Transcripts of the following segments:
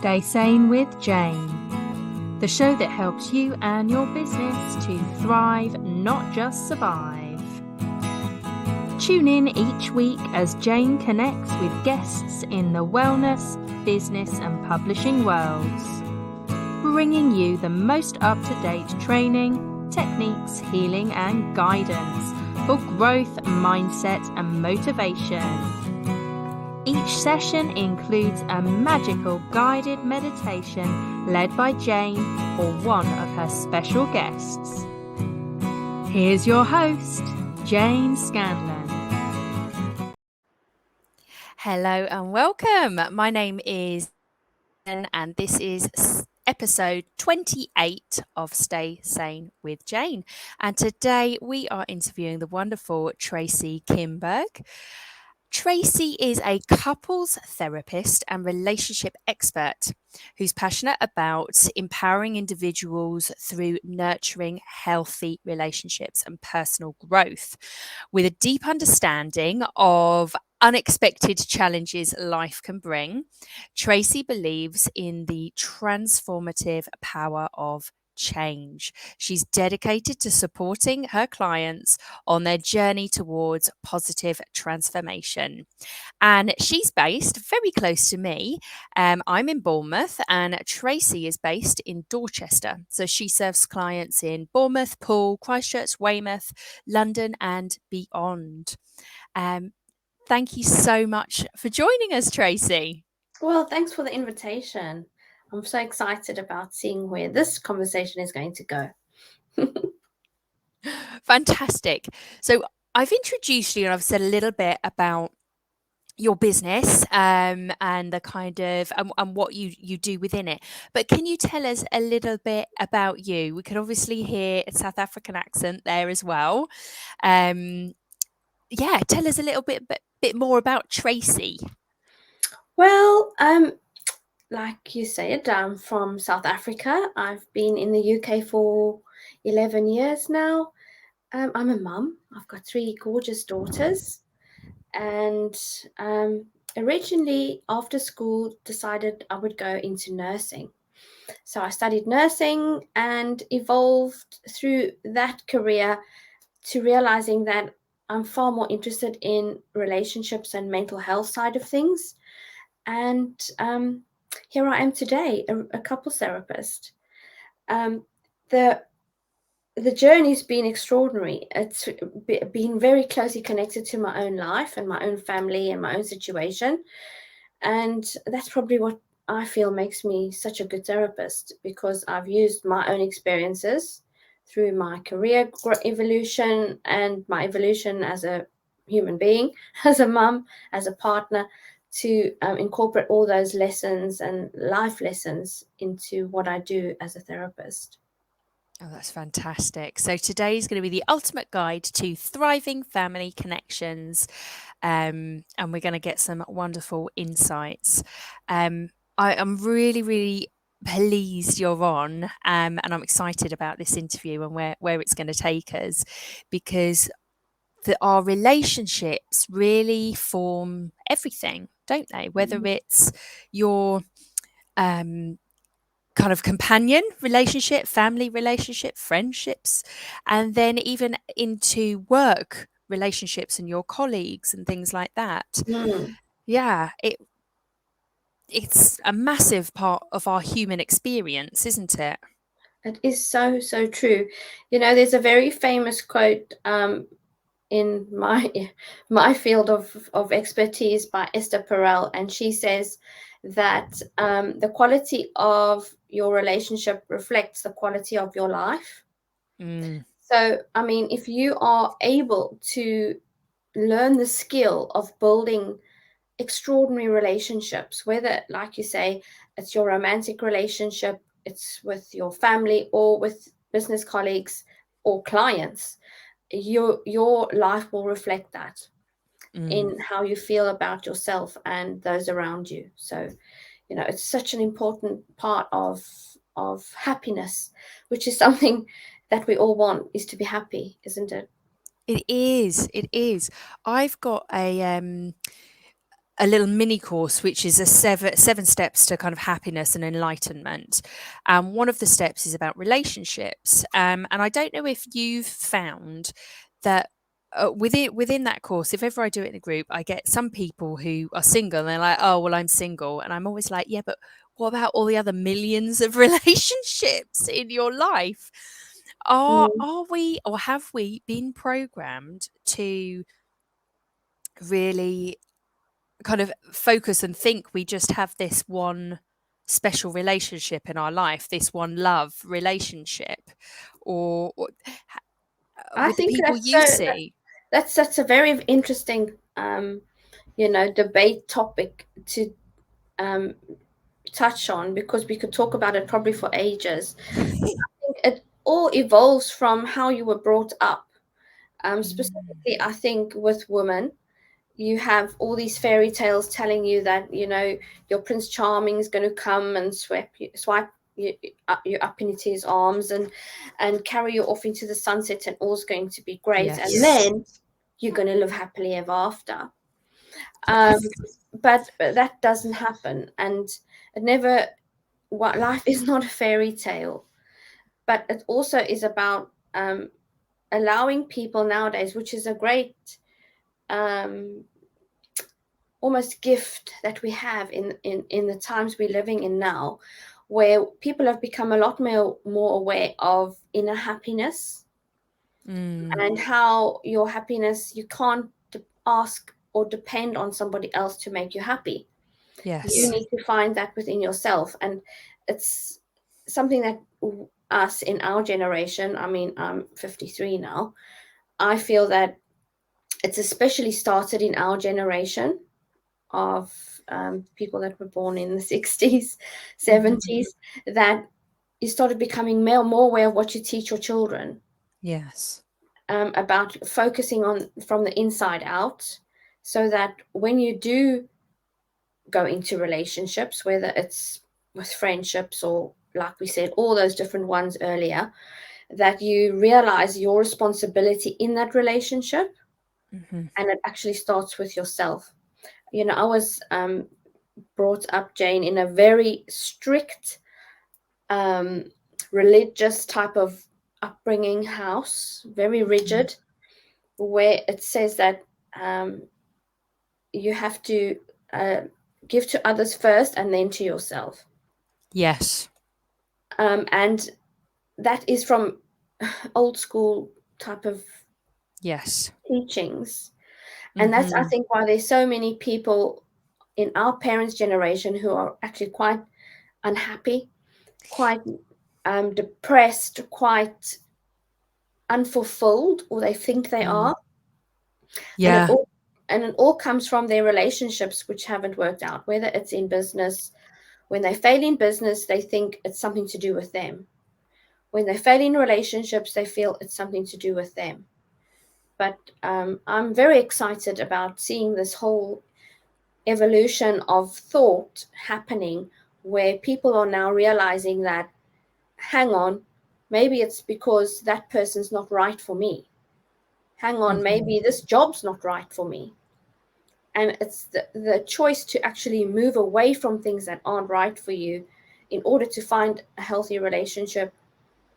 Stay Sane with Jane, the show that helps you and your business to thrive, not just survive. Tune in each week as Jane connects with guests in the wellness, business and publishing worlds, bringing you the most up-to-date training, techniques, healing and guidance for growth, mindset and motivation. Each session includes a magical guided meditation led by Jane or one of her special guests. Here's your host, Jane Scanlan. Hello and welcome. My name is Scanlan and this is episode 28 of Stay Sane with Jane. And today we are interviewing the wonderful Tracy Kimberg. Tracy is a couples therapist and relationship expert who's passionate about empowering individuals through nurturing healthy relationships and personal growth. With a deep understanding of unexpected challenges life can bring, Tracy believes in the transformative power of change. She's dedicated to supporting her clients on their journey towards positive transformation. And she's based very close to me. I'm in Bournemouth and Tracy is based in Dorchester. So she serves clients in Bournemouth, Poole, Christchurch, Weymouth, London and beyond. Thank you so much for joining us, Tracy. Well, thanks for the invitation. I'm so excited about seeing where this conversation is going to go. Fantastic. So I've introduced you and I've said a little bit about your business and the kind of and what you do within it. But can you tell us a little bit about you? We could obviously hear a South African accent there as well. Yeah, tell us a little bit more about Tracy. Well, like you said, I'm from South Africa. I've been in the UK for 11 years now. I'm a mum. I've got 3 gorgeous daughters. And originally, after school, decided I would go into nursing. So I studied nursing and evolved through that career to realizing that I'm far more interested in relationships and mental health side of things. And here I am today, a couples therapist. The journey's been extraordinary. It's been very closely connected to my own life and my own family and my own situation. And that's probably what I feel makes me such a good therapist, because I've used my own experiences through my career evolution and my evolution as a human being, as a mum, as a partner, to incorporate all those lessons and life lessons into what I do as a therapist. Oh, that's fantastic. So today is going to be the ultimate guide to thriving family connections. And we're going to get some wonderful insights. I'm really, really pleased you're on, and I'm excited about this interview and where it's going to take us, because our relationships really form everything, don't they? Whether it's your kind of companion relationship, family relationship, friendships, and then even into work relationships and your colleagues and things like that. Yeah, it's a massive part of our human experience, isn't it? It is so, so true. You know, there's a very famous quote in my field of expertise by Esther Perel, and she says that the quality of your relationship reflects the quality of your life. So, I mean, if you are able to learn the skill of building extraordinary relationships, whether, like you say, it's your romantic relationship, it's with your family or with business colleagues or clients, your life will reflect that in how you feel about yourself and those around you. So, you know, it's such an important part of happiness, which is something that we all want, is to be happy, isn't it? It is. I've got a little mini course, which is a seven steps to kind of happiness and enlightenment. One of the steps is about relationships, and I don't know if you've found that. Within that course, if ever I do it in a group, I get some people who are single and they're like, "Oh, well, I'm single," and I'm always like, "Yeah, but what about all the other millions of relationships in your life? Are we, or have we been programmed to really kind of focus and think we just have this one special relationship in our life, this one love relationship, or I with the think people you see?" that's a very interesting debate topic to um, touch on, because we could talk about it probably for ages. I think it all evolves from how you were brought up. Specifically, I think with women, you have all these fairy tales telling you that your Prince Charming is going to come and swipe you up into his arms and carry you off into the sunset, and all's going to be great, and Yes. then you're going to live happily ever after. Um, Yes. but that doesn't happen, and it never. What life is not a fairy tale, but it also is about allowing people nowadays, which is a great um, almost gift that we have in the times we're living in now, where people have become a lot more aware of inner happiness, and how your happiness, you can't ask or depend on somebody else to make you happy. You Yes. need to find that within yourself, and it's something that us in our generation, I mean, I'm 53 now, I feel that it's especially started in our generation of people that were born in the 60s, 70s, that you started becoming more aware of what you teach your children, Yes. about focusing on from the inside out, so that when you do go into relationships, whether it's with friendships or, like we said, all those different ones earlier, that you realize your responsibility in that relationship, and it actually starts with yourself. I was brought up, Jane, in a very strict um, religious type of upbringing house, very rigid, where it says that you have to give to others first and then to yourself. Yes. And that is from old school type of Yes. teachings. And that's, I think, why there's so many people in our parents' generation who are actually quite unhappy, quite depressed, quite unfulfilled, or they think they are. And Yeah. it all comes from their relationships which haven't worked out, whether it's in business. When they fail in business, they think it's something to do with them. When they fail in relationships, they feel it's something to do with them. But I'm very excited about seeing this whole evolution of thought happening, where people are now realizing that, hang on, maybe it's because that person's not right for me. Hang on, maybe this job's not right for me. And it's the choice to actually move away from things that aren't right for you in order to find a healthy relationship,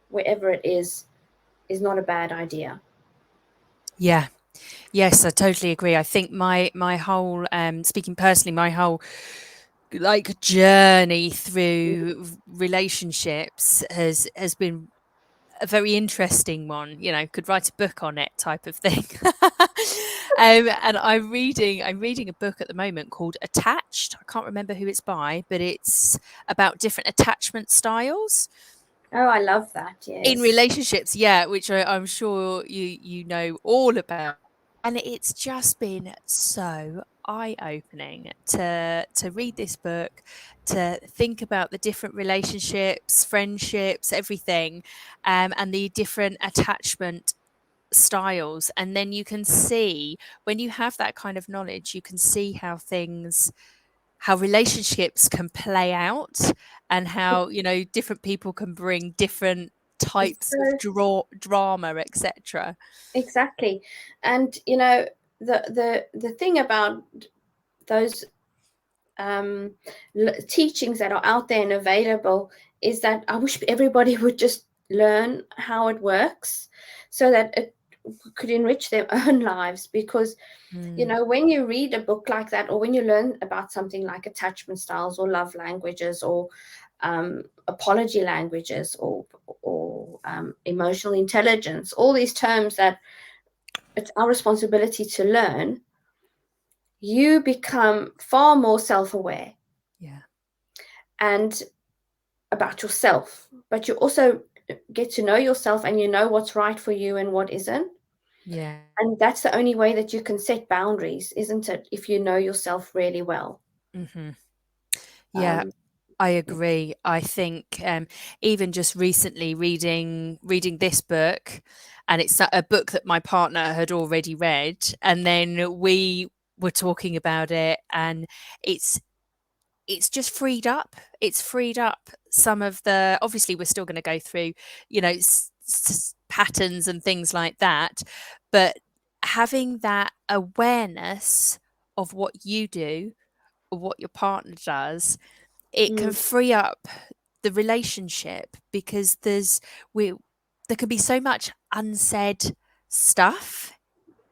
wherever it is not a bad idea. Yeah. Yes, I totally agree. I think my whole speaking personally, my whole like journey through relationships has been a very interesting one. Could write a book on it, type of thing. And I'm reading a book at the moment called Attached. I can't remember who it's by, but it's about different attachment styles Oh, I love that. in Yes. relationships. Yeah, which I'm sure you know all about. And it's just been so eye-opening to read this book, to think about the different relationships, friendships, everything, and the different attachment styles. And then you can see, when you have that kind of knowledge, you can see how relationships can play out, and how different people can bring different types of So, drama, etc. exactly. And the thing about those teachings that are out there and available is that I wish everybody would just learn how it works so that it could enrich their own lives. Because when you read a book like that, or when you learn about something like attachment styles or love languages or apology languages or emotional intelligence, all these terms that it's our responsibility to learn, you become far more self-aware. Yeah. And about yourself, but you also get to know yourself, and you know what's right for you and what isn't. Yeah. And that's the only way that you can set boundaries, isn't it? If you know yourself really well. Mm-hmm. Yeah, I agree. I think even just recently reading this book, and it's a book that my partner had already read, and then we were talking about it, and it's just freed up. It's freed up some of the. Obviously, we're still going to go through, patterns and things like that, but having that awareness of what you do or what your partner does, it can free up the relationship, because there can be so much unsaid stuff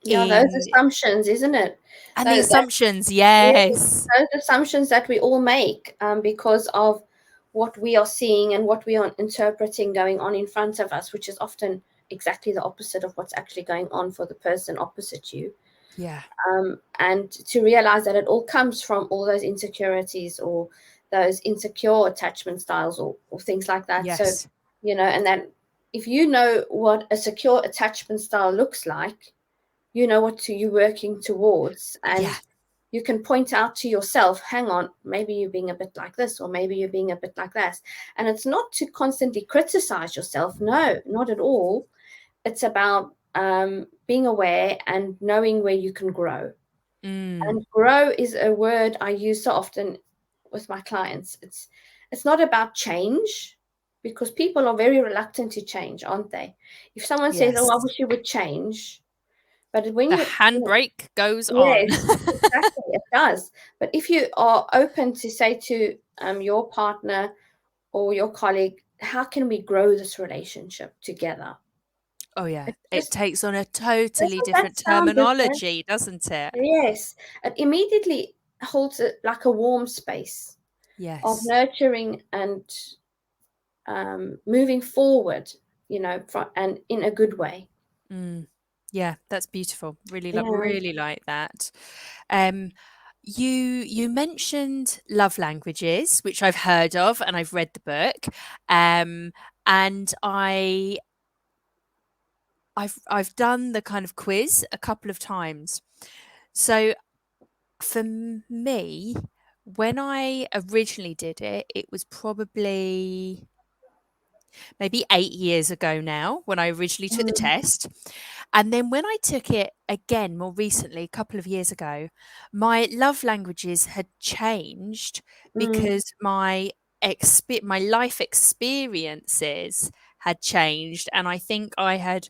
Yeah, those in, assumptions, isn't it? and the Those, assumptions. yes, Yes. those assumptions that we all make because of what we are seeing and what we are interpreting going on in front of us, which is often exactly the opposite of what's actually going on for the person opposite you. Yeah. And to realize that it all comes from all those insecurities or those insecure attachment styles or things like that. So, Yes. and then if you know what a secure attachment style looks like, you know what you're working towards, Yeah. and you can point out to yourself, hang on, maybe you're being a bit like this, or maybe you're being a bit like that. And it's not to constantly criticize yourself. No, not at all. It's about being aware and knowing where you can grow. And grow is a word I use so often with my clients. It's not about change, because people are very reluctant to change, aren't they? If someone says, "Oh, I Yes. wish you would change," but when The you know, handbrake goes on. yes, exactly, it does. But if you are open to say to your partner or your colleague, "How can we grow this relationship together?" Oh yeah, It it just takes on a totally doesn't that different sound different? terminology, doesn't it? Yes, it immediately holds it like a warm space of Yes. nurturing and moving forward, and in a good way. Yeah, that's beautiful. Yeah. Really like that. Um, you mentioned love languages, which I've heard of, and I've read the book. And I've done the kind of quiz a couple of times. So for me, when I originally did it, it was probably maybe 8 years ago now when I originally took the Mm, test. And then when I took it again more recently, a couple of years ago, my love languages had changed mm. because my life experiences had changed, and I think I had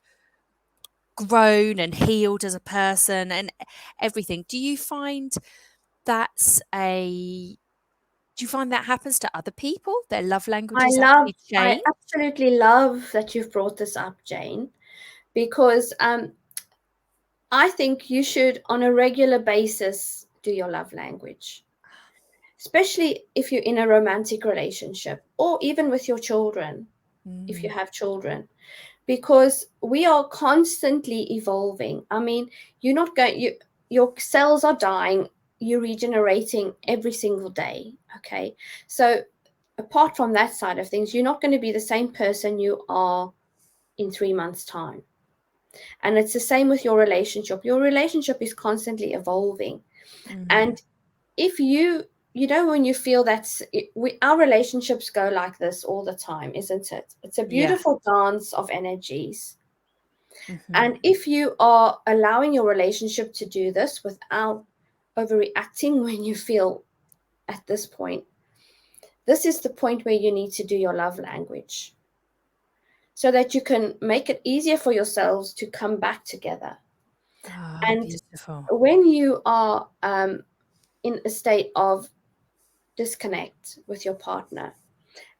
grown and healed as a person and everything. That's a do you find that happens to other people? Their love languages actually I change? absolutely love that you've brought this up, Jane, because I think you should, on a regular basis, do your love language, especially if you're in a romantic relationship or even with your children, if you Mm, have children, because we are constantly evolving. I mean, your cells are dying, you're regenerating every single day. Okay. So apart from that side of things, you're not going to be the same person you are in 3 months' time. And it's the same with your relationship. Your relationship is constantly evolving. mhm. And if when you feel our relationships go like this all the time, isn't it? It's a Yeah. beautiful dance of energies. Mhm. And if you are allowing your relationship to do this without overreacting when you feel at this point, this is the point where you need to do your love language so that you can make it easier for yourselves to come back together. Ah, And beautiful. when you are in a state of disconnect with your partner,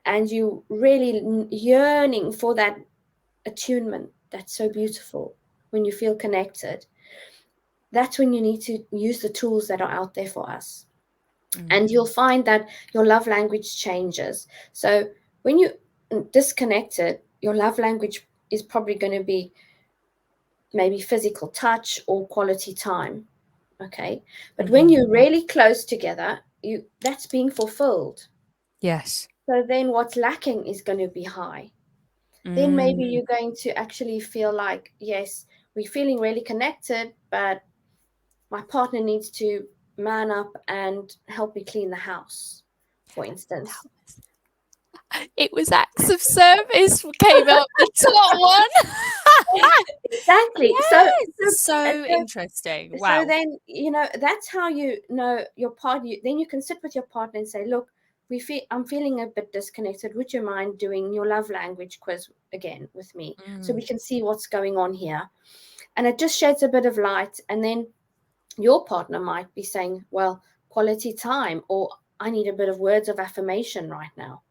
and you really yearning for that attunement that's so beautiful when you feel connected, that's when you need to use the tools that are out there for us. And you'll find that your love language changes. So when you disconnected, your love language is probably going to be maybe physical touch or quality time. Okay. But when you're really close together, that's being fulfilled. Yes. So then what's lacking is going to be high. Then maybe you're going to actually feel like, yes, we're feeling really connected, but my partner needs to man up and help me clean the house, for instance. It was acts of service came out the top one. Exactly. Yes. So interesting. Wow. So then, that's how you know your partner. Then you can sit with your partner and say, look, I'm feeling a bit disconnected. Would you mind doing your love language quiz again with me so we can see what's going on here? And it just sheds a bit of light. And then your partner might be saying, well, quality time, or I need a bit of words of affirmation right now.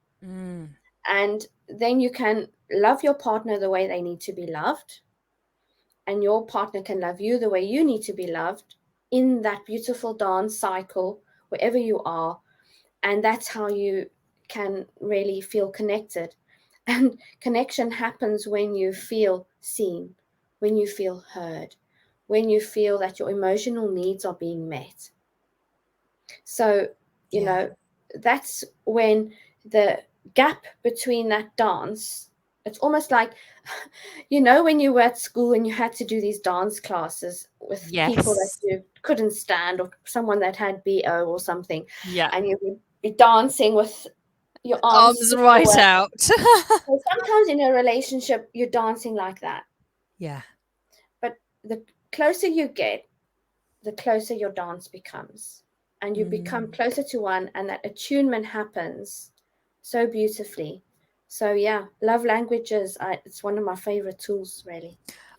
And then you can love your partner the way they need to be loved. And your partner can love you the way you need to be loved in that beautiful dance cycle, wherever you are. And that's how you can really feel connected. And connection happens when you feel seen, when you feel heard, when you feel that your emotional needs are being met. So, that's when the gap between that dance, it's almost like, when you were at school and you had to do these dance classes with people that you couldn't stand, or someone that had BO or something. Yeah. And you would be dancing with your arms right out. So sometimes in a relationship, you're dancing like that. Yeah. But the closer you get, the closer your dance becomes. And you become closer to one, and that attunement happens so beautifully. So yeah, love languages, it's one of my favorite tools, really.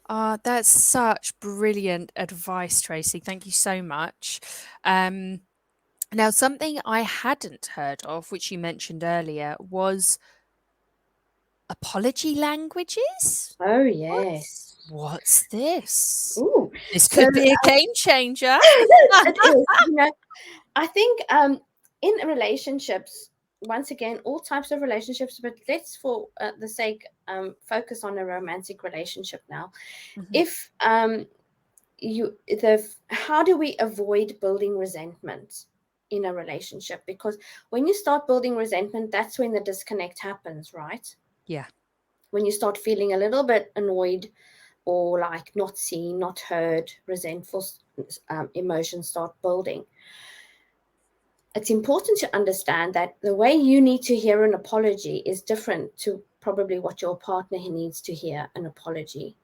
That's such brilliant advice, Tracy. Thank you so much. Now, something I hadn't heard of, which you mentioned earlier, was apology languages. Oh, yes. What's this? Ooh, This could be a game changer. It is. I think in relationships, once again, all types of relationships, but let's, for the sake, focus on a romantic relationship now. If how do we avoid building resentment in a relationship? Because when you start building resentment, that's when the disconnect happens, right? Yeah. When you start feeling a little bit annoyed, or like not seen, not heard, resentful emotions start building. It's important to understand that the way you need to hear an apology is different to probably what your partner needs to hear an apology.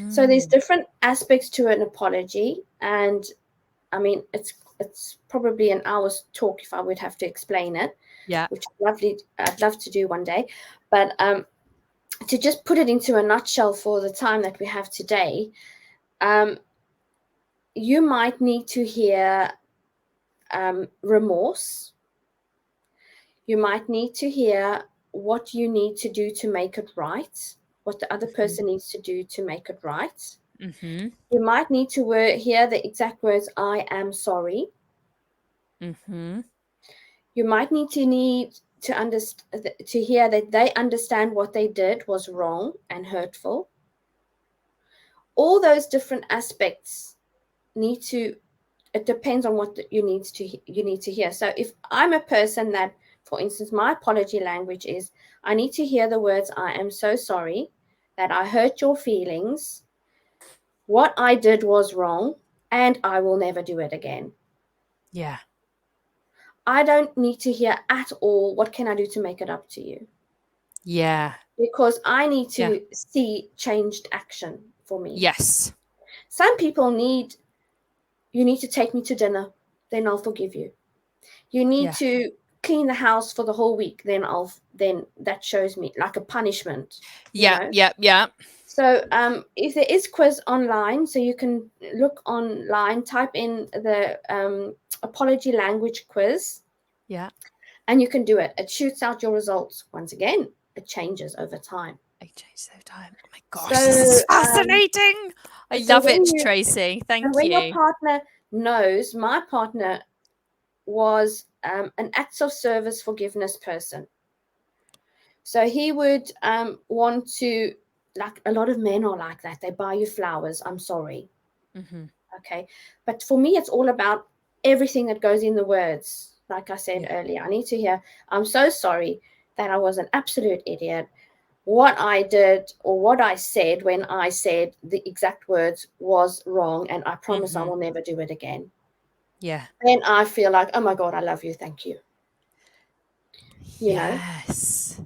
So there's different aspects to an apology, and I mean, it's probably an hour's talk if I would have to explain it. Yeah. Which I'd love to do one day, but to just put it into a nutshell for the time that we have today, you might need to hear remorse. You might need to hear what you need to do to make it right, what the other person needs to do to make it right. You might need to hear the exact words, I am sorry. You might need to hear that they understand what they did was wrong and hurtful. All those different aspects it depends on what you need to hear. So if I'm a person that, for instance, my apology language is, I need to hear the words, I am so sorry that I hurt your feelings. What I did was wrong, and I will never do it again. Yeah. I don't need to hear at all, what can I do to make it up to you? Yeah. Because I need to see changed action for me. Yes. Some people you need to take me to dinner, then I'll forgive you. You need to clean the house for the whole week, then that shows me, like a punishment. Yeah. So if there is quiz online, so you can look online, type in the apology language quiz. Yeah. And you can do it. It shoots out your results. Once again, it changes over time. It changes over time. Oh my gosh, this So, is fascinating. I so love it, Tracy. Thank when your you. partner knows, my partner was an acts of service forgiveness person. So he would want to, like a lot of men are like that. They buy you flowers. I'm sorry. Mm-hmm. Okay. But for me, it's all about everything that goes in the words. Like I said earlier, I need to hear, I'm so sorry that I was an absolute idiot. What I did or what I said when I said the exact words was wrong. And I promise I will never do it again. Yeah. Then I feel like, oh my God, I love you. Thank you. You know? Yes.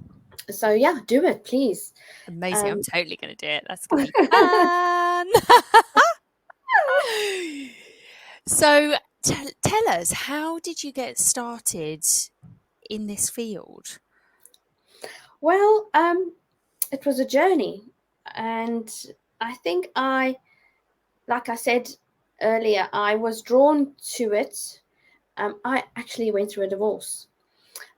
So yeah, do it, please. Amazing. I'm totally going to do it. That's going to be fun. So tell us, how did you get started in this field? Well, it was a journey. And I think like I said earlier, I was drawn to it. I actually went through a divorce.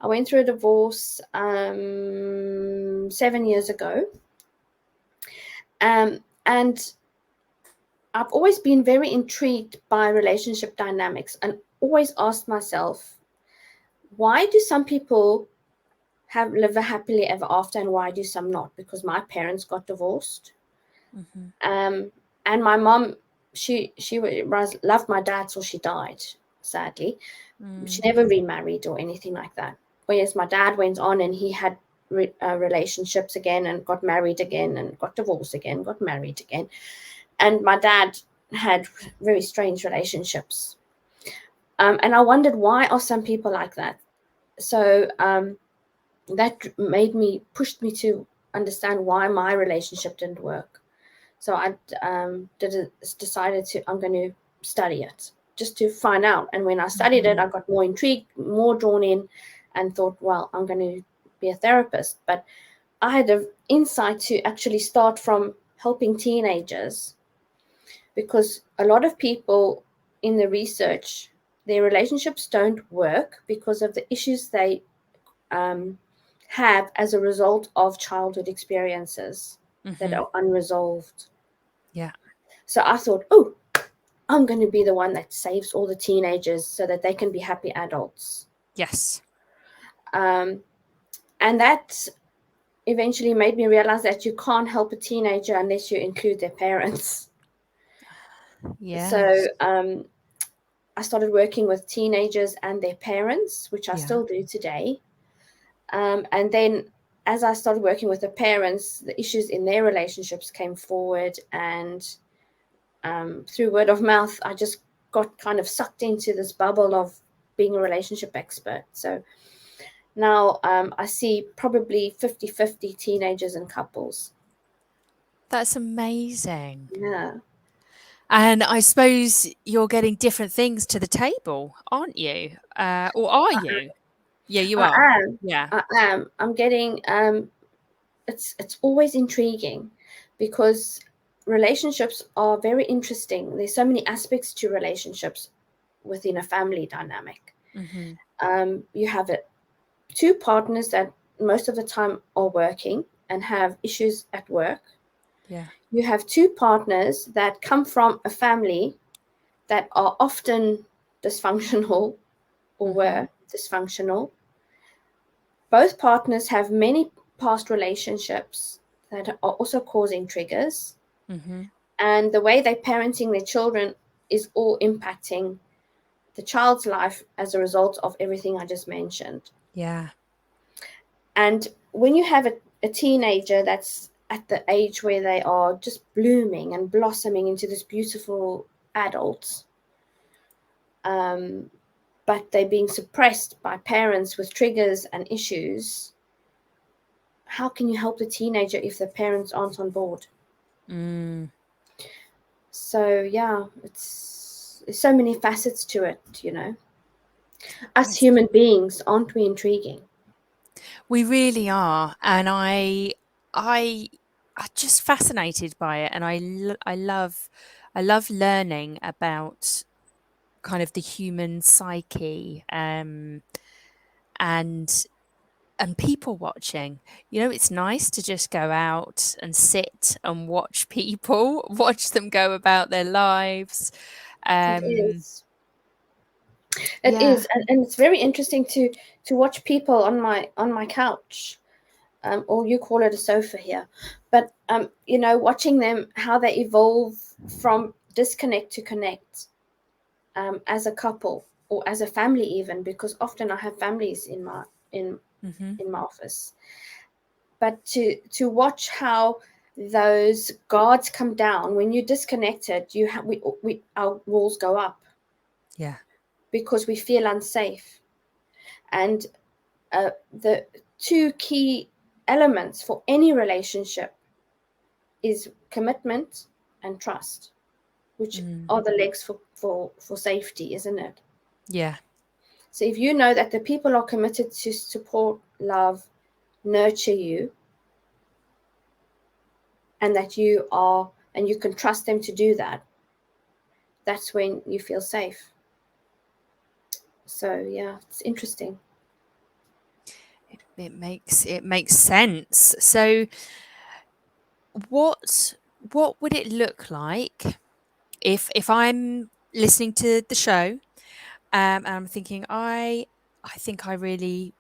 I went through a divorce 7 years ago. And I've always been very intrigued by relationship dynamics and always asked myself, why do some people live a happily ever after and why do some not? Because my parents got divorced. And my mom, she loved my dad till she died, sadly. She never remarried or anything like that. Whereas my dad went on and he had relationships again and got married again and got divorced again, got married again. And my dad had very strange relationships. And I wondered, why are some people like that? So that pushed me to understand why my relationship didn't work. So I decided I'm going to study it just to find out. And when I studied it, I got more intrigued, more drawn in, and thought, well, I'm going to be a therapist. But I had the insight to actually start from helping teenagers, because a lot of people in the research, their relationships don't work because of the issues they have as a result of childhood experiences that are unresolved. Yeah. So I thought, oh, I'm going to be the one that saves all the teenagers so that they can be happy adults. Yes. And that eventually made me realize that you can't help a teenager unless you include their parents. Yes. So I started working with teenagers and their parents, which I still do today. And then as I started working with the parents, the issues in their relationships came forward. And through word of mouth, I just got kind of sucked into this bubble of being a relationship expert. So now I see probably 50-50 teenagers and couples. That's amazing. Yeah. And I suppose you're getting different things to the table, aren't you? Or are you? Yeah, you are. I am. Yeah. I am. I'm getting it's always intriguing because relationships are very interesting. There's so many aspects to relationships within a family dynamic. You have two partners that most of the time are working and have issues at work. Yeah. You have two partners that come from a family that are often dysfunctional or were dysfunctional. Both partners have many past relationships that are also causing triggers. And the way they're parenting their children is all impacting the child's life as a result of everything I just mentioned. Yeah. And when you have a teenager that's at the age where they are just blooming and blossoming into this beautiful adult, but they're being suppressed by parents with triggers and issues, how can you help the teenager if the parents aren't on board? So yeah, there's so many facets to it, you know. Us human beings, aren't we intriguing? We really are, and I I'm just fascinated by it, and I love learning about kind of the human psyche, and people watching. It's nice to just go out and sit and watch people, watch them go about their lives. It Um, is. It yeah, is, and it's very interesting to watch people on my couch, or you call it a sofa here, but watching them how they evolve from disconnect to connect, as a couple or as a family even, because often I have families in hmm in my office, but to watch how those guards come down when you're disconnected, we our walls go up yeah, because we feel unsafe. And the two key elements for any relationship is commitment and trust, which mm, are the legs for safety, isn't it? yeah, So if you know that the people are committed to support, love, nurture you, and that you can trust them to do that, that's when you feel safe. So yeah, it's interesting. it makes sense. So, what what would it look like if I'm listening to the show, and I'm thinking I think I really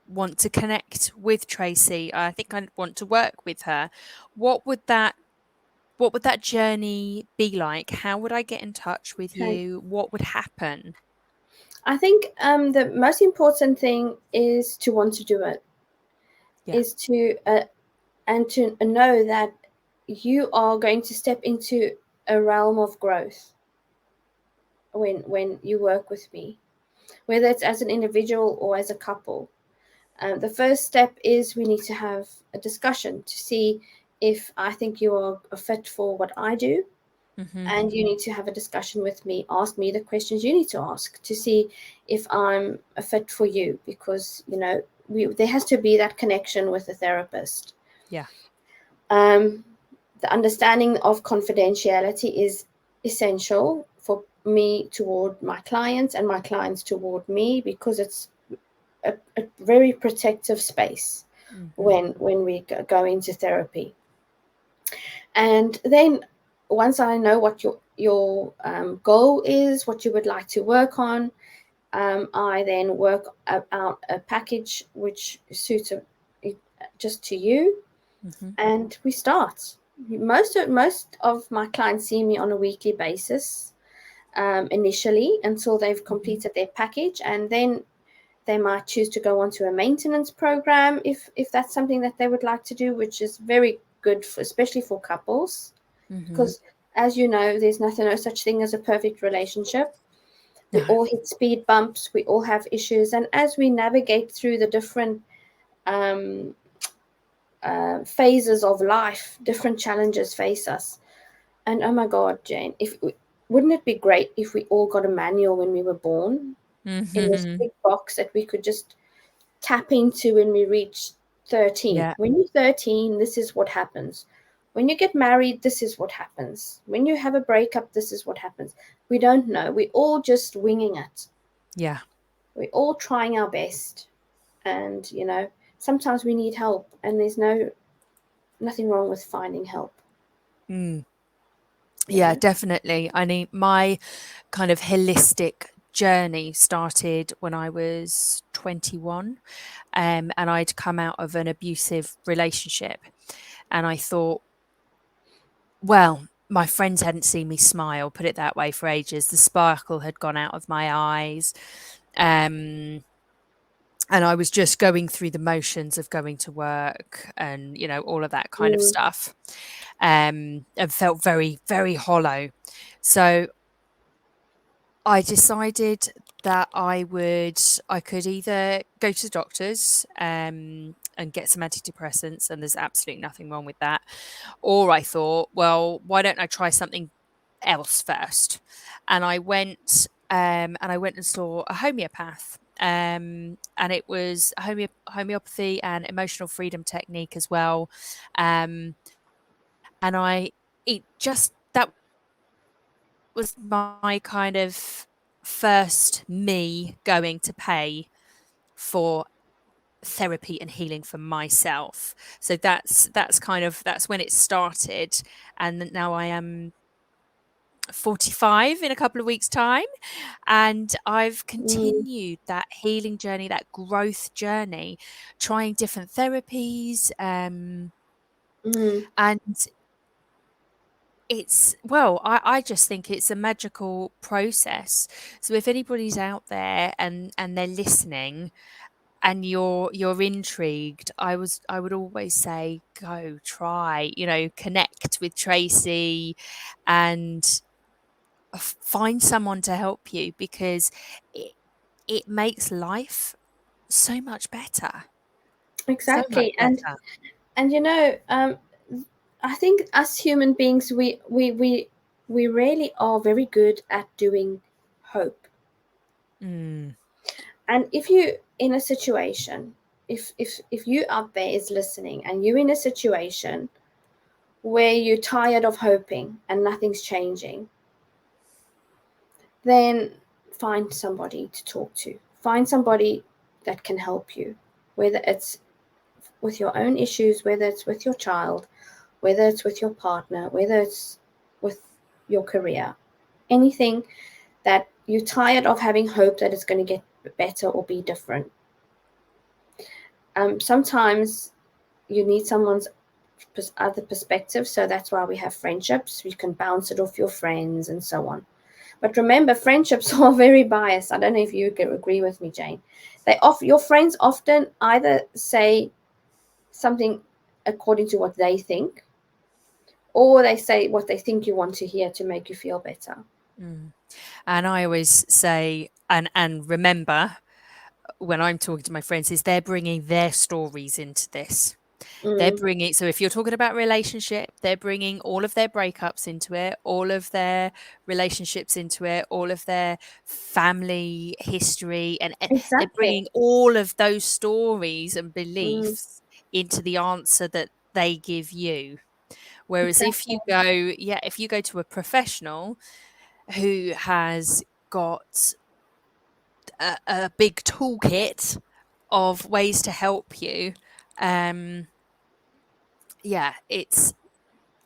want to connect with Tracy. I think I want to work with her. What would that what would that journey be like? How would I get in touch with Okay. you? What would happen? I think the most important thing is to want to do it, Yeah. is to know that you are going to step into a realm of growth when you work with me, whether it's as an individual or as a couple. The first step is we need to have a discussion to see if I think you are a fit for what I do, Mhm. and you need to have a discussion with me. Ask me the questions you need to ask to see if I'm a fit for you, because there has to be that connection with the therapist. Yeah. Um, the understanding of confidentiality is essential for me toward my clients and my clients toward me, because it's a very protective space Mhm. when we go into therapy. And then once I know what your goal is, what you would like to work on, I then work out a package which suits just to you, Mhm. and we start. Most of my clients see me on a weekly basis, initially, until they've Mhm. completed their package, and then they might choose to go onto a maintenance program if that's something that they would like to do, which is very good especially for couples, Mhm. because as you know, there's no such thing as a perfect relationship. We No. all hit speed bumps, we all have issues, and as we navigate through the different um, phases of life, different challenges face us. And oh my God, Jane, wouldn't it be great if we all got a manual when we were born, in this Mhm. big box that we could just tap into when we reach 13? Yeah. When you're 13, this is what happens. When you get married, this is what happens. When you have a breakup, this is what happens. We don't know. We're all just winging it. Yeah. We're all trying our best. And, sometimes we need help, and there's nothing wrong with finding help, Mm. you Yeah, know? definitely. I mean, my kind of holistic journey started when I was 21, and I'd come out of an abusive relationship. And I thought, well, my friends hadn't seen me smile, put it that way, for ages. The sparkle had gone out of my eyes. Um, and I was just going through the motions of going to work and, all of that kind of Mm, stuff. And felt very, very hollow. So I decided that I could either go to the doctors, and get some antidepressants, and there's absolutely nothing wrong with that. Or I thought, well, why don't I try something else first? And I went and saw a homeopath. And it was a homeopathy and emotional freedom technique as well. Um, and I it just that was my kind of first me going to pay for therapy and healing for myself. So that's when it started, and now I am 45 in a couple of weeks' time, and I've continued that healing journey, that growth journey, trying different therapies, and I just think it's a magical process. So if anybody's out there and they're listening and you're intrigued, I would always say go try, connect with Tracy and find someone to help you, because it makes life so much better. So much Exactly. better. And I think as human beings, we really are very good at doing hope. Mm. And if you in a situation, if you out there is listening and you're in a situation where you're tired of hoping and nothing's changing, then find somebody to talk to. Find somebody that can help you, whether it's with your own issues, whether it's with your child, whether it's with your partner, whether it's with your career, anything that you're tired of having hope that it's going to get better or be different. Sometimes you need someone's other perspective, so that's why we have friendships. You can bounce it off your friends and so on. But remember, friendships are very biased. I don't know if you can agree with me, Jane. Your friends often either say something according to what they think, or they say what they think you want to hear to make you feel better. Mm. And I always say, and remember, when I'm talking to my friends, is they're bringing their stories into this. They're bringing, so if you're talking about relationship, they're bringing all of their breakups into it, all of their relationships into it, all of their family history, and they're Exactly. bringing all of those stories and Mm, beliefs into the answer that they give you. Whereas exactly. if you go to a professional who has got a big toolkit of ways to help you, yeah,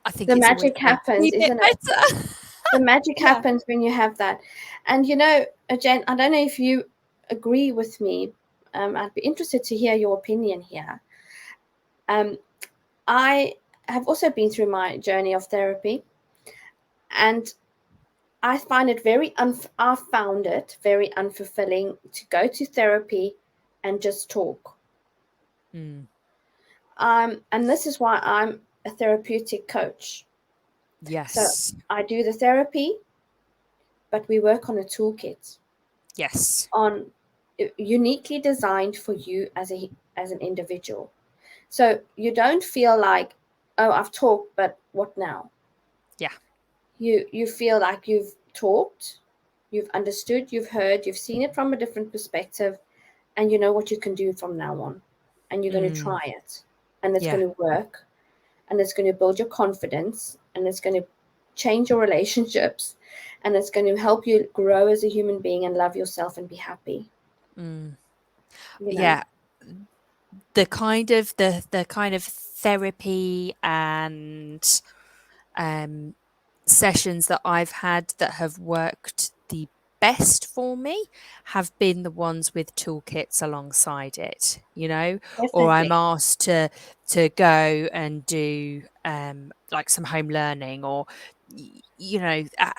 I think The it's always magic going to be happens, a bit isn't it? better. The magic Yeah. happens when you have that. And Jen, I don't know if you agree with me. I'd be interested to hear your opinion here. Um, I have also been through my journey of therapy, and I found it I found it very unfulfilling to go to therapy and just talk. Mm, And this is why I'm a therapeutic coach. So yes. I do the therapy, but we work on a toolkit Yes. on uniquely designed for you as an individual. So you don't feel like, oh, I've talked, but what now? Yeah. You feel like you've talked, you've understood, you've heard, you've seen it from a different perspective, and you know what you can do from now on. And you're going to Mm, try it, and it's yeah. going to work, and it's going to build your confidence, and it's going to change your relationships, and it's going to help you grow as a human being and love yourself and be happy. Mm, You know, yeah. The kind of therapy and um sessions that I've had that have worked the best for me have been the ones with toolkits alongside it, or I'm definitely. asked to go and do like some home learning, or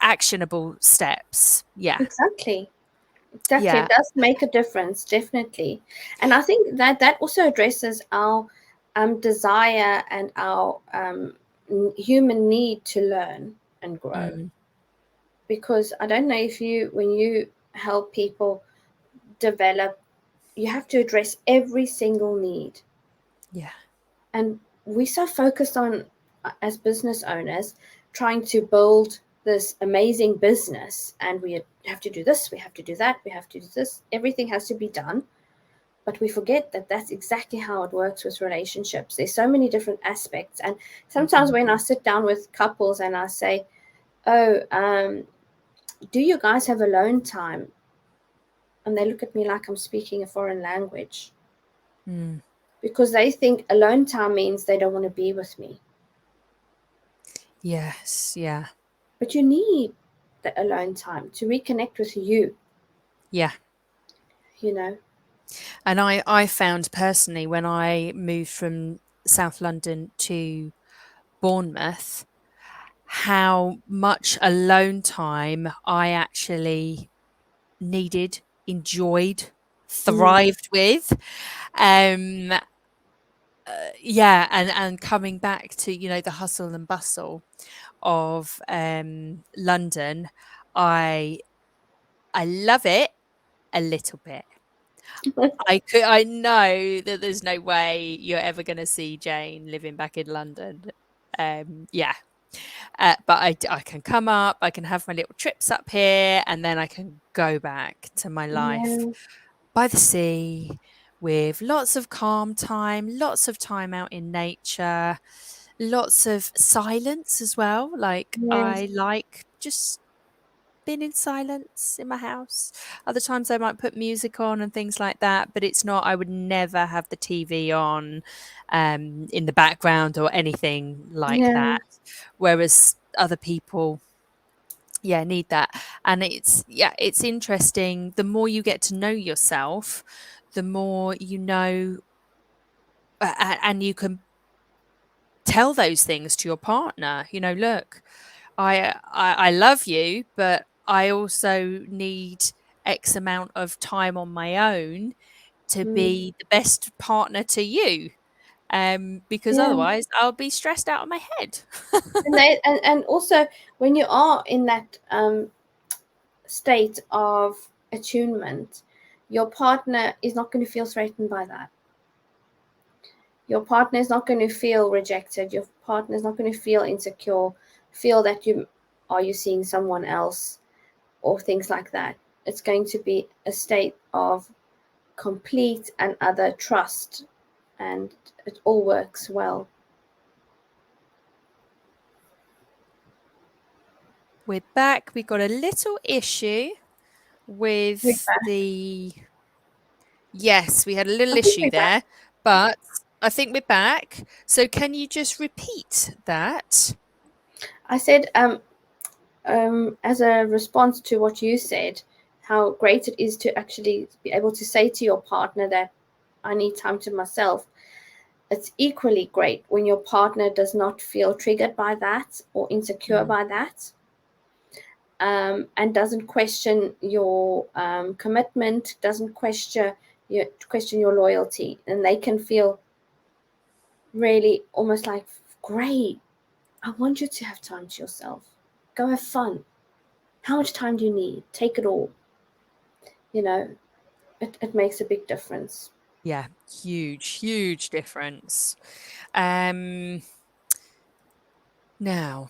actionable steps. Yeah. Exactly. Exactly. Yeah. It does make a difference, definitely. And I think that also addresses our desire and our human need to learn and grow. Mm, Because I don't know if when you help people develop, you have to address every single need. yeah. And we're so focused on, as business owners, trying to build this amazing business, and we have to do this, we have to do that, we have to do this, everything has to be done, but we forget that that's exactly how it works with relationships. There's so many different aspects, and sometimes Mhm. when I sit down with couples and I say, oh, do you guys have alone time? And they look at me like I'm speaking a foreign language. Because they think alone time means they don't want to be with me. Yes, yeah. But you need the alone time to reconnect with you. Yeah. You know. And I found personally when I moved from South London to Bournemouth, how much alone time I actually needed, enjoyed, thrived with. Yeah, and coming back to, you know, the hustle and bustle of London, I love it a little bit. I know that there's no way you're ever going to see Jane living back in London. Yeah. But I can come up, I can have my little trips up here, and then I can go back to my life Yeah. by the sea with lots of calm time, lots of time out in nature, lots of silence as well. Like Yes. I like just being in silence in my house. Other times I might put music on and things like that, but it's not, I would never have the TV on in the background or anything like Yeah. that. Whereas other people, yeah, need that. And it's interesting. The more you get to know yourself, the more you know, and you can tell those things to your partner. You know, look, I love you, but I also need X amount of time on my own to Mm. be the best partner to you. Because Yeah. otherwise I'll be stressed out of my head. And also when you are in that state of attunement, your partner is not going to feel threatened by that. Your partner is not going to feel rejected. Your partner is not going to feel insecure, feel that you seeing someone else or things like that. It's going to be a state of complete and utter trust, and it all works well. We're back. We got a little issue We're with back. the yes, we had a little I think issue we're back. there, but I think we're back. So can you just repeat that? I said, as a response to what you said, how great it is to actually be able to say to your partner that I need time to myself. It's equally great when your partner does not feel triggered by that or insecure Mm. by that, and doesn't question your commitment, doesn't question your loyalty, and they can feel really almost like, great, I want you to have time to yourself. Go have fun. How much time do you need? Take it all. You know, it makes a big difference. Yeah, huge difference. Um, Now,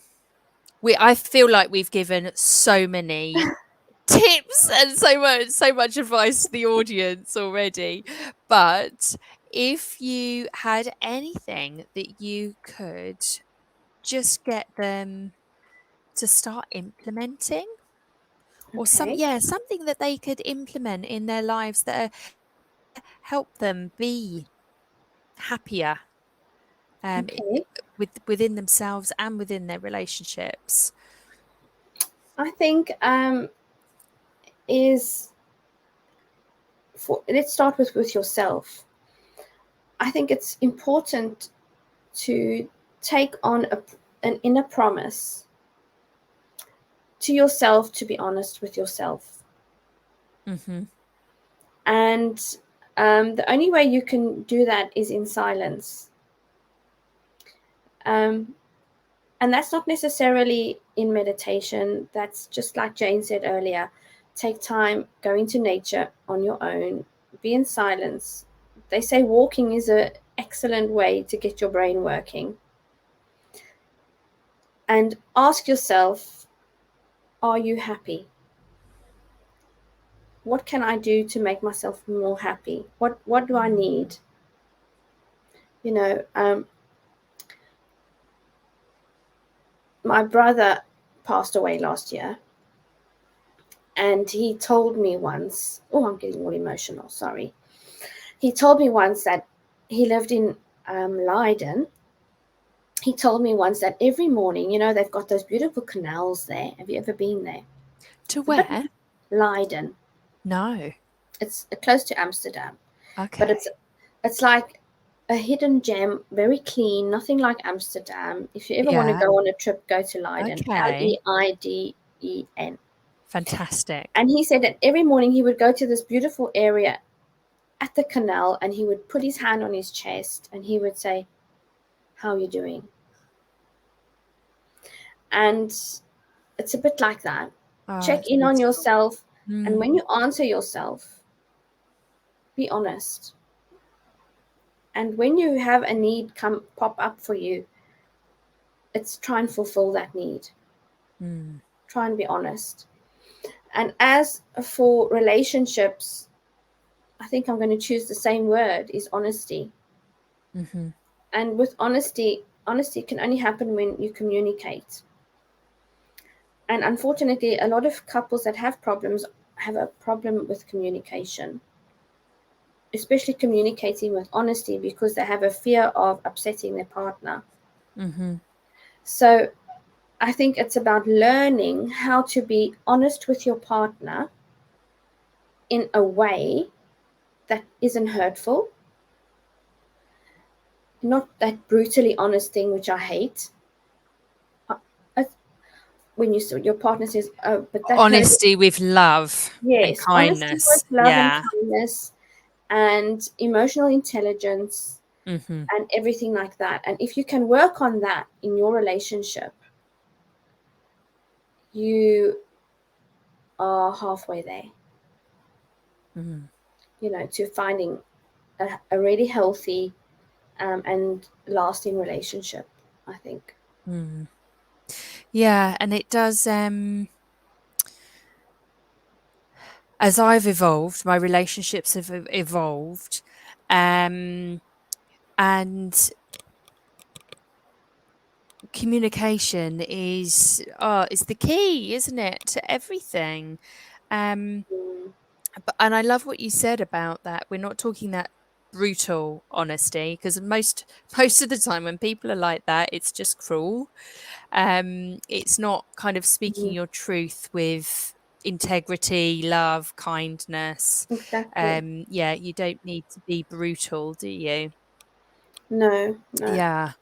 I feel like we've given so many tips and so much advice to the audience already. But if you had anything that you could just get them to start implementing, or Okay. something that they could implement in their lives that help them be happier, Okay. within themselves and within their relationships. I think is let's start with yourself. I think it's important to take on an inner promise to yourself, to be honest with yourself. Mm-hmm. And the only way you can do that is in silence. Um, and that's not necessarily in meditation. That's just like Jane said earlier. Take time, go into nature on your own, be in silence. They say walking is an excellent way to get your brain working. And ask yourself, are you happy? What can I do to make myself more happy? What do I need? You know, my brother passed away last year, And he told me once, oh, I'm getting all emotional, sorry. He told me once that he lived in Leiden. He told me once that every morning, they've got those beautiful canals there. Have you ever been there? To It's a bit where? Leiden. No. It's close to Amsterdam, but Okay. it's like a hidden gem, very clean, nothing like Amsterdam. If you ever want to Yeah. go on a trip, go to Leiden. Okay. Leiden. Fantastic. And he said that every morning he would go to this beautiful area at the canal and he would put his hand on his chest and he would say, "How are you doing?" And it's a bit like that. Oh, Check it's in on beautiful. yourself, and Mm. when you answer yourself, be honest. And when you have a need pop up for you, it's try and fulfill that need. Mm. Try and be honest. And as for relationships, I think I'm going to choose the same word, is honesty. Mm-hmm. And with honesty can only happen when you communicate. And unfortunately, a lot of couples that have problems have a problem with communication, especially communicating with honesty, because they have a fear of upsetting their partner. Mm-hmm. So I think it's about learning how to be honest with your partner in a way that isn't hurtful, not that brutally honest thing, which I hate. Uh, When your partner says, "Oh, but that hurt," Honesty with love and yes, honesty with kindness. love and Yeah. kindness and emotional intelligence Mm-hmm. and everything like that. And if you can work on that in your relationship, you are halfway there, Mm-hmm. to finding a really healthy and lasting relationship, I think. Mm. Yeah, and it does. As I've evolved, my relationships have evolved, and communication is the key, isn't it, to everything. Um, Mm, and I love what you said about that. We're not talking that brutal honesty, because most of the time when people are like that, it's just cruel. It's not kind of speaking mm, your truth with integrity, love, kindness. exactly. Yeah, you don't need to be brutal, do you? No, no, Yeah.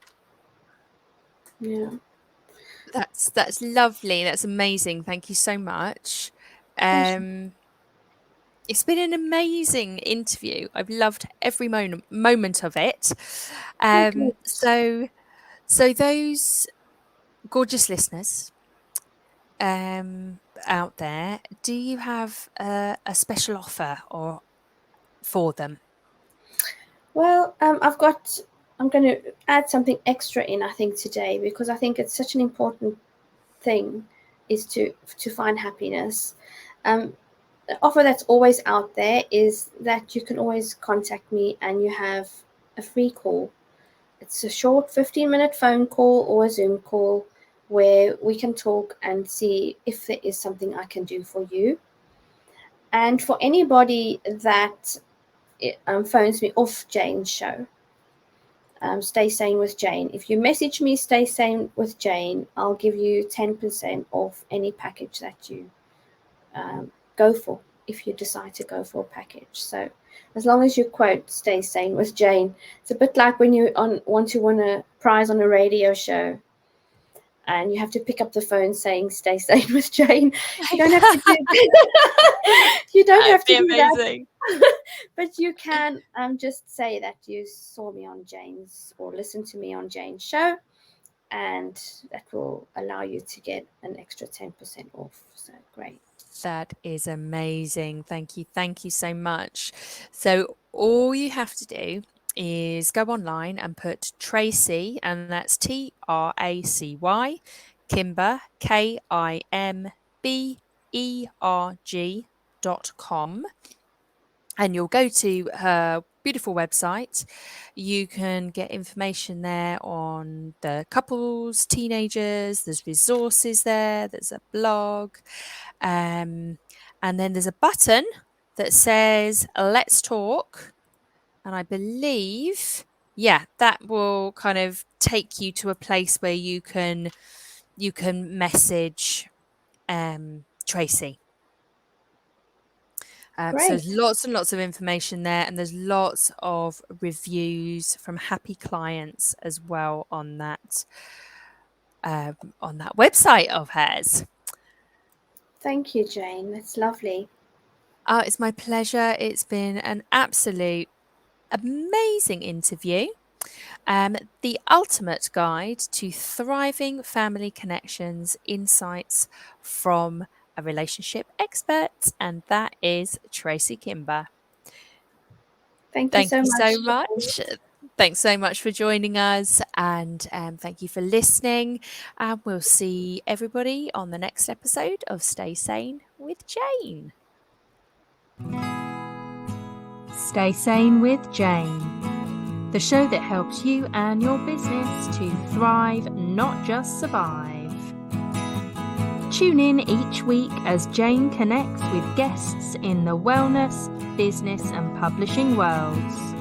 yeah. That's lovely. That's amazing. Thank you so much. Pleasure. Um, it's been an amazing interview. I've loved every moment of it. Oh, good. So those gorgeous listeners out there, do you have a special offer or for them? Well, I'm going to add something extra in, I think, today, because I think it's such an important thing is to find happiness. Um, the offer that's always out there is that you can always contact me and you have a free call. It's a short 15-minute phone call or a Zoom call where we can talk and see if there is something I can do for you. And for anybody that phones me off Jane's show, Stay Sane with Jane. If you message me, Stay Sane with Jane, I'll give you 10% off any package that you go for, if you decide to go for a package. So as long as you quote Stay Sane with Jane, it's a bit like when you want to win a prize on a radio show and you have to pick up the phone saying Stay Sane with Jane. You don't have to do you don't That'd have to be do that. amazing. But you can just say that you saw me on Jane's or listen to me on Jane's show, and that will allow you to get an extra 10% off. So great. That is amazing. Thank you. Thank you so much. So, all you have to do is go online and put Tracy, and that's Tracy, Kimber, KIMBERG.com. And you'll go to her beautiful website. You can get information there on the couples, teenagers, there's resources there, there's a blog. Um, and then there's a button that says Let's Talk. And I believe, that will kind of take you to a place where you can message Tracy. So there's lots and lots of information there, and there's lots of reviews from happy clients as well on that website of hers. Thank you, Jane. That's lovely. It's my pleasure. It's been an absolute amazing interview. The ultimate guide to thriving family connections, insights from a relationship expert, and that is Tracy Kimberg. Thank you so much. Thanks so much for joining us, and thank you for listening. And we'll see everybody on the next episode of Stay Sane with Jane. Stay Sane with Jane, the show that helps you and your business to thrive, not just survive. Tune in each week as Jane connects with guests in the wellness, business and publishing worlds,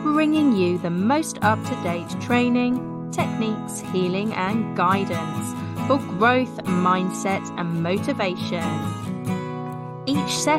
bringing you the most up-to-date training, techniques, healing and guidance for growth, mindset and motivation. Each session